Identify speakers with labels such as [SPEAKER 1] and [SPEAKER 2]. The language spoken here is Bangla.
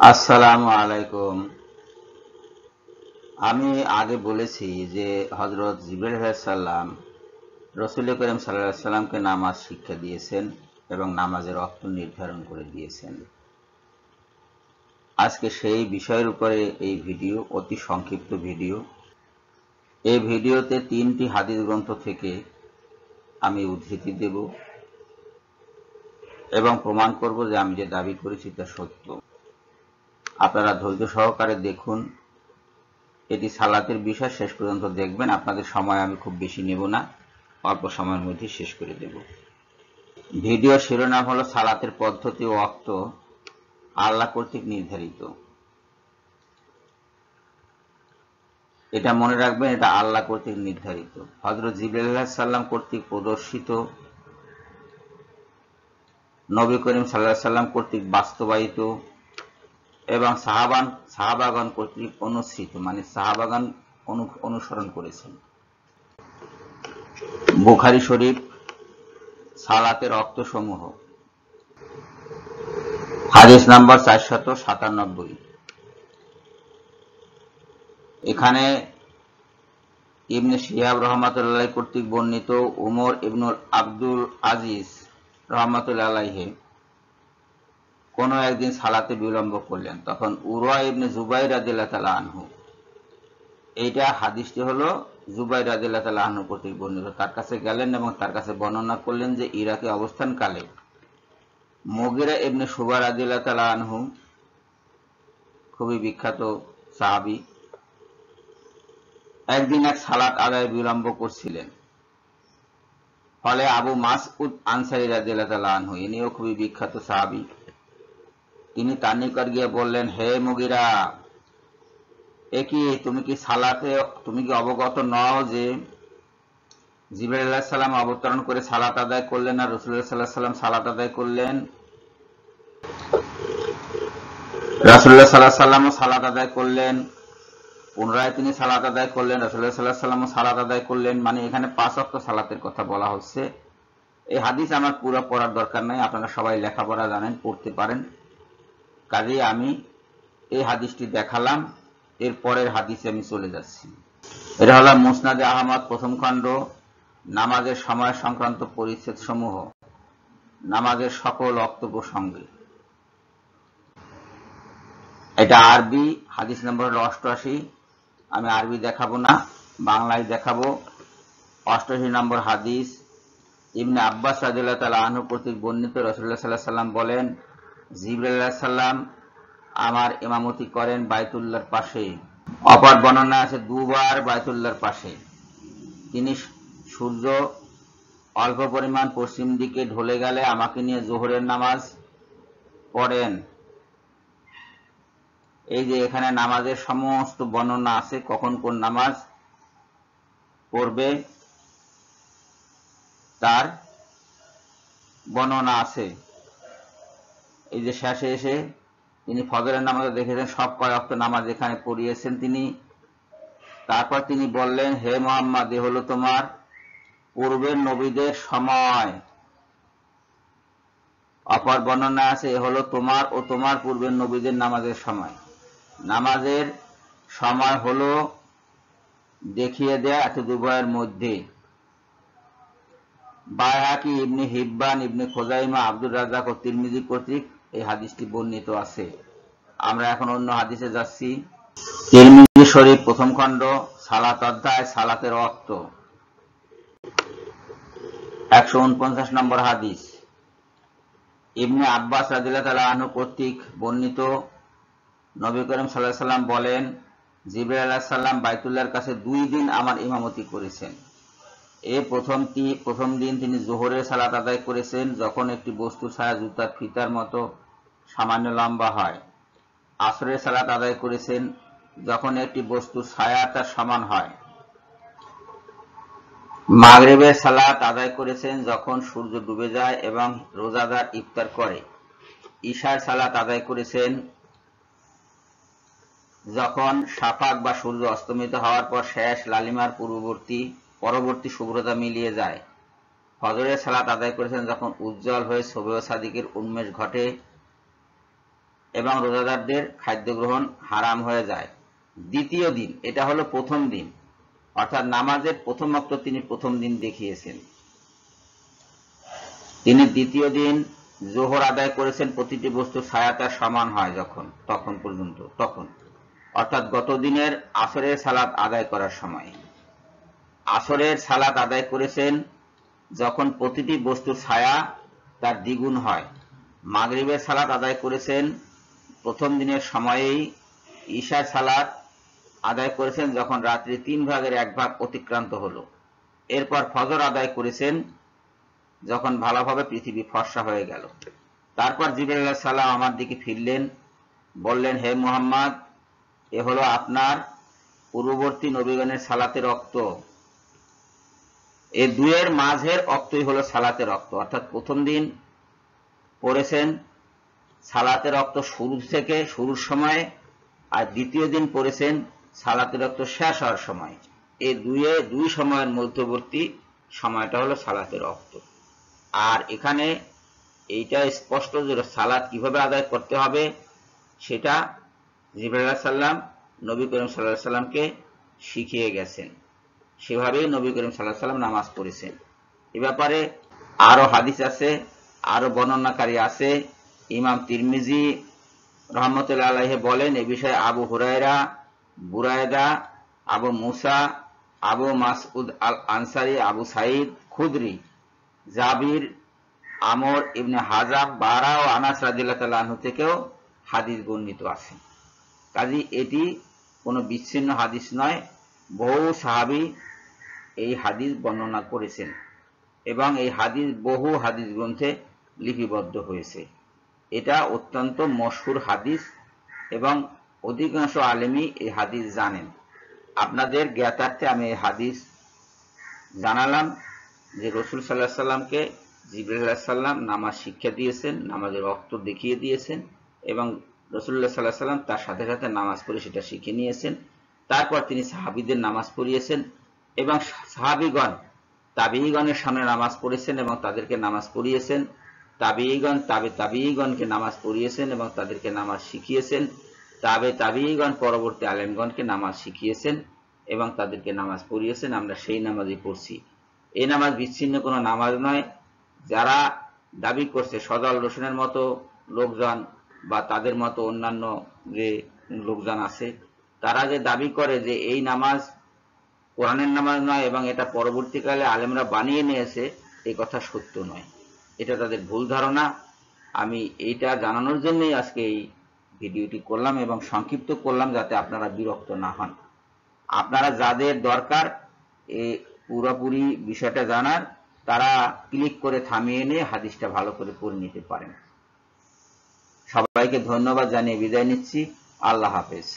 [SPEAKER 1] আসসালামু আলাইকুম। আমি আগে বলেছি যে হযরত জিবরাইল আলাইহিস সালাম রাসূল করিম সাল্লাল্লাহু আলাইহি সাল্লামকে নামাজ শিক্ষা দিয়েছেন এবং নামাজের অর্থ নির্ধারণ করে দিয়েছেন। আজকে সেই বিষয়ের উপরে এই ভিডিও, অতি সংক্ষিপ্ত ভিডিও। এই ভিডিওতে 3টি হাদিস গ্রন্থ থেকে আমি উদ্ধৃতি দেব এবং প্রমাণ করব যে আমি যে দাবি করেছি তা সত্য। আপনারা ধৈর্য সহকারে দেখুন। এটি সালাতের বিষয়, শেষ পর্যন্ত দেখবেন। আপনাদের সময় আমি খুব বেশি নেব না, অল্প সময়ের মধ্যে শেষ করে দেব। ভিডিও শিরোনাম হলো সালাতের পদ্ধতি ও ওয়াক্ত আল্লাহ কর্তৃক নির্ধারিত। এটা মনে রাখবেন, এটা আল্লাহ কর্তৃক নির্ধারিত। হযরত জিবরাইল আলাইহিস সালাম কর্তৃক প্রদর্শিত, নবী করিম সাল্লাল্লাহু আলাইহি সাল্লাম কর্তৃক বাস্তবায়িত এবং সাহাবাগণ কর্তৃক অনুসৃত, মানে সাহাবাগণ অনুসরণ করেছেন। বুখারী শরীফ, সালাতের ওয়াক্তসমূহ, হাদিস নাম্বার 497। এখানে ইবনে শিহাব রহমাতুল্লাহ কর্তৃক বর্ণিত উমর ইবনুল আব্দুল আজিজ রহমাতুল্লাহ আলাইহি কোনো একদিন সালাতে বিলম্ব করলেন। তখন উরওয়া ইবনে জুবাইর রাদিয়াল্লাহু তাআলা আনহু, এইটা হাদিসটি হলো জুবাইর রাদিয়াল্লাহু তাআলা আনহু কর্তৃক বর্ণিত, তার কাছে গেলেন এবং তার কাছে বর্ণনা করলেন যে ইরাকে অবস্থানকালে মুগিরা ইবনে শুবা রাদিয়াল্লাহু তাআলা আনহু, খুবই বিখ্যাত সাহাবী, একদিন এক সালাত আদায় বিলম্ব করছিলেন। ফলে আবু মাসউদ আনসারী রাদিয়াল্লাহু তাআলা আনহু, ইনিও খুবই বিখ্যাত সাহাবী, তিনি তার নিকট গিয়ে বললেন, হে মুগিরা, তুমি কি অবগত নও যে জিবরাইল আলাইহিস সালাম অবতরণ করে সালাত আদায় করলেন আর রাসূলুল্লাহ সাল্লাল্লাহু আলাইহি ওয়াসাল্লাম সালাত আদায় করলেন? রাসূলুল্লাহ সাল্লাল্লাহু আলাইহি ওয়াসাল্লামও সালাত আদায় করলেন, পুনরায় তিনি সালাত আদায় করলেন, রাসূলুল্লাহ সাল্লাল্লাহু আলাইহি ওয়াসাল্লামও সালাত আদায় করলেন। মানে এখানে 5 ওয়াক্ত সালাতের কথা বলা হচ্ছে। এই হাদিস আমার পুরো পড়ার দরকার নাই, আপনারা সবাই লেখাপড়া জানেন, পড়তে পারেন। কাজেই আমি এই হাদিসটি দেখালাম, এর পরের হাদিসে আমি চলে যাচ্ছি। এটা হলো মুসনাদে আহমদ, প্রথম খণ্ড, নামাজের সময় সংক্রান্ত পরিচ্ছেদ সমূহ, নামাজের সকল ওয়াক্ত প্রসঙ্গে। এটা আরবি, হাদিস নম্বর হলো 88। আমি আরবি দেখাবো না, বাংলায় দেখাবো। 88 নম্বর হাদিস, ইবনে আব্বাস রাদিয়াল্লাহু তাআলা আনহু কর্তৃক বর্ণিত, রাসূলুল্লাহ সাল্লাল্লাহু আলাইহি ওয়াসাল্লাম বলেন, জিবরাইল আলাইহিস সালাম আমার ইমামতি করেন বাইতুল্লাহর পাশে। অপর বর্ণনা আছে দুবার বাইতুল্লাহর পাশে। তিনি সূর্য অল্প পরিমাণ পশ্চিম দিকে ঢলে গেলে আমাকে নিয়ে যোহরের নামাজ পড়েন। এই যে এখানে নামাজের সমস্ত বর্ণনা আছে, কখন কোন নামাজ পড়বে তার বর্ণনা আছে। এই যে শেষে এসে তিনি ফজরের নামাজে দেখেছেন, সব কয় ওয়াক্ত নামাজ এখানে পড়িয়েছেন তিনি। তারপর তিনি বললেন, হে মুহাম্মদ, এ হলো তোমার পূর্বের নবীদের সময়। অপর বর্ণনা আছে, এ হলো তোমার ও তোমার পূর্বের নবীদের নামাজের সময়। নামাজের সময় হলো দেখিয়ে দেয়া এত দুভয়ের মধ্যে। বাইহাকি, ইবনে হিব্বান, ইবনে খোজাইমা, আব্দুর রাজ্জাক ও তিরমিজি কর্তৃক এই হাদিসটি বর্ণিত আছে। আমরা এখন অন্য হাদিসে যাচ্ছি। তিরমিজি শরীফ, প্রথম খণ্ড, সালাত অধ্যায়, সালাতের ওয়াক্ত, 149 নম্বর হাদিস, ইবনে আব্বাস রাদিয়াল্লাহু তাআলা আনহু কর্তৃক বর্ণিত, নবী করিম সাল্লাল্লাহু আলাইহি ওয়াসাল্লাম বলেন, জিবরাইল আলাইহিস সালাম বাইতুল্লাহর কাছে 2 দিন আমার ইমামতি করেছেন। প্রথম দিন তিনি যোহরের সালাত আদায় করেছেন, যখন একটি বস্তুর ছায়া জুতার ফিতার মতো সামান্য লম্বা হয়। আসরের সালাত আদায় করেছেন, যখন একটি বস্তুর ছায়া তার সমান হয়। মাগরিবের সালাত আদায় করেছেন, যখন সূর্য ডুবে যায় এবং রোজাদার ইফতার করে। ইশার সালাত আদায় করেছেন, যখন শাফাক বা সূর্য অস্তমিত হওয়ার পর শেষ লালিমার পরবর্তী শুভ্রতা মিলিয়ে যায়। ফজরের সালাত আদায় করেছেন, যখন উজ্জ্বল হয়ে সুবহ সাদিকের উন্মেষ ঘটে। এবং রোজাদারদের খাদ্য গ্রহণ হারাম হয়ে যায়। দ্বিতীয় দিন, এটা হলো প্রথম দিন, অর্থাৎ নামাজের প্রথম ওয়াক্ত তিনি প্রথম দিন দেখিয়েছেন। তিনি দ্বিতীয় দিন জোহর আদায় করেছেন, প্রতিটি বস্তুর ছায়া তার সমান হয় তখন পর্যন্ত, অর্থাৎ গত দিনের আসরের সালাত আদায় করার সময়। আসরের সালাত আদায় করেছেন যখন প্রতিটি বস্তুর ছায়া তার দ্বিগুণ হয়। মাগরিবের সালাত আদায় করেছেন প্রথম দিনের সময়েই। ঈশার সালাত আদায় করেছেন যখন রাত্রি 3 ভাগের 1 ভাগ অতিক্রান্ত হলো। এরপর ফজর আদায় করেছেন যখন ভালোভাবে পৃথিবী ফর্সা হয়ে গেল। তারপর জিবরাইল আলাইহিস সালাম আমার দিকে ফিরলেন, বললেন, হে মুহাম্মদ, এ হলো আপনার পূর্ববর্তী নবীগণের সালাতের রক্ত। এই দুয়ের মাঝের রক্তই হলো সালাতের রক্ত, অর্থাৎ প্রথম দিন পড়েছেন সালাতের রক্ত শুরুর সময়, আর দ্বিতীয় দিন পড়েছেন সালাতের রক্ত শেষ হওয়ার সময়। এই দুই সময়ের মধ্যবর্তী সময়টা হলো সালাতের রক্ত। আর এখানে এইটা স্পষ্ট যে সালাত কিভাবে আদায় করতে হবে সেটা জিবরাইল আলাইহিস সালাম নবী করিম সাল্লাল্লাহু আলাইহি সাল্লামকে শিখিয়ে গেছেন, সেভাবেই নবী করিম সাল্লাল্লাহু আলাইহি সাল্লাম নামাজ পড়েছেন। এ ব্যাপারে আরো হাদিস আছে, আরো বর্ণনাকারী আছে। ইমাম তিরমিজি রহমতুল্লাহ আলাইহি বলেন, এ বিষয়ে আবু হুরায়রা, বুরায়দা, আবু মুসা, আবু মাসউদ আল আনসারী, আবু সাঈদ খুদরি, জাবির, আমর ইবনে হাজাব, বারা ও আনাস রাদিয়াল্লাহু তাআলা আনহু থেকেও হাদিস বর্ণিত আছে। কাজী এটি কোনো বিচ্ছিন্ন হাদিস নয়, বহু সাহাবী এই হাদিস বর্ণনা করেছেন এবং এই হাদিস বহু হাদিস গ্রন্থে লিপিবদ্ধ হয়েছে। এটা অত্যন্ত মশহুর হাদিস এবং অধিকাংশ আলেমই এই হাদিস জানেন। আপনাদের জ্ঞাতার্থে আমি এই হাদিস জানালাম যে রাসূল সাল্লাল্লাহু আলাইহি সাল্লামকে জিবরাইল আলাইহিস সালাম নামাজ শিক্ষা দিয়েছেন, নামাজের ওয়াক্ত দেখিয়ে দিয়েছেন এবং রাসূলুল্লাহ সাল্লাল্লাহু আলাইহি সাল্লাম তার সাথে সাথে নামাজ পড়ে সেটা শিখে নিয়েছেন। তারপর তিনি সাহাবীদের নামাজ পড়িয়েছেন এবং সাহাবীগণ তাবেঈগণের সামনে নামাজ পড়েছেন এবং তাদেরকে নামাজ পড়িয়েছেন। তাবেঈগণ তাবেঈগণকে নামাজ পড়িয়েছেন এবং তাদেরকে নামাজ শিখিয়েছেন। তাবেঈগণ পরবর্তী আলেমগণকে নামাজ শিখিয়েছেন এবং তাদেরকে নামাজ পড়িয়েছেন। আমরা সেই নামাজই পড়ছি। এই নামাজ বিচ্ছিন্ন কোনো নামাজ নয়। যারা দাবি করছে সদল রসুনের মতো লোকজন বা তাদের মতো অন্যান্য যে লোকজন আছে, তারা যে দাবি করে যে এই নামাজ কোরআনের নামাজ নয় এবং এটা পরবর্তীকালে আলেমরা বানিয়ে নিয়েছে, এই কথা সত্য নয়। এটা তাদের ভুল ধারণা। আমি এইটা জানানোর জন্যই আজকে এই ভিডিওটি করলাম এবং সংক্ষিপ্ত করলাম যাতে আপনারা বিরক্ত না হন। আপনারা যাদের দরকার এই পুরোপুরি বিষয়টা জানার, তারা ক্লিক করে থামিয়ে নিয়ে হাদিসটা ভালো করে পড়ে নিতে পারেন। সবাইকে ধন্যবাদ জানিয়ে বিদায় নিচ্ছি। আল্লাহ হাফেজ।